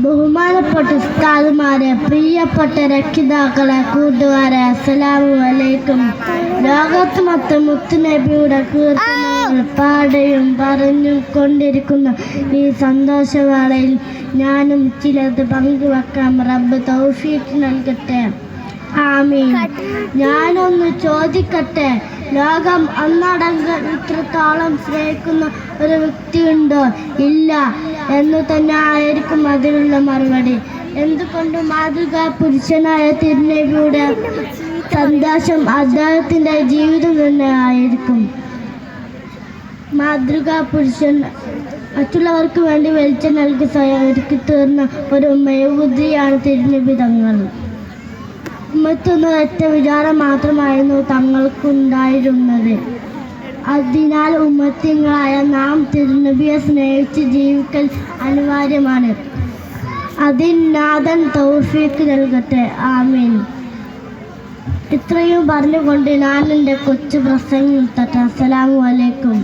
ബഹുമാനപ്പെട്ട ഉസ്താദുമാരെ, പ്രിയപ്പെട്ട രക്ഷിതാക്കളെ, കൂട്ടുകാരെ, അസ്സലാമു അലൈക്കും. ലോകത്ത് മൊത്തം മുത്തുനബിയുടെ കീർത്തനങ്ങൾ പാടുകയും പറഞ്ഞും കൊണ്ടിരിക്കുന്ന ഈ സന്തോഷവേളയിൽ ഞാനും ചിലത് പങ്കുവെക്കാം. റബ്ബ് തൗഫീഖ് നൽകട്ടെ. ആമീൻ. ഞാനൊന്ന് ചോദിക്കട്ടെ, ലോകം ഒന്നടങ്കം ഇത്രത്തോളം സ്നേഹിക്കുന്ന ഒരു വ്യക്തിയുണ്ടോ? ഇല്ല എന്നു തന്നെ ആയിരിക്കും അതിനുള്ള മറുപടി. എന്തുകൊണ്ട് മാതൃകാ പുരുഷനായ തിരുനബിയുടെ സന്ദേശം അദ്ദേഹത്തിൻ്റെ ജീവിതം തന്നെ ആയിരിക്കും. മാതൃകാ പുരുഷൻ മറ്റുള്ളവർക്ക് വേണ്ടി വെളിച്ചം നൽകി സ്വയം ഒരുക്കി തീർന്ന ഒരു മെഴുകുതിരിയാണ് തിരുനബി തങ്ങൾ. ഉമ്മത്തെന്ന ഒറ്റ വിചാരം മാത്രമായിരുന്നു തങ്ങൾക്കുണ്ടായിരുന്നത്. അതിനാൽ ഉമ്മത്തിങ്ങളായ നാം തിരുനബിയെ സ്നേഹിച്ച് ജീവിക്കൽ അനിവാര്യമാണ്. അതിന് നാഥൻ തൗഫീഖ് നൽകട്ടെ. ആമീൻ. ഇത്രയും പറഞ്ഞുകൊണ്ട് ഞാൻ എൻ്റെ കൊച്ചു പ്രസംഗം നിർത്തട്ടെ. അസ്സലാമു അലൈക്കും.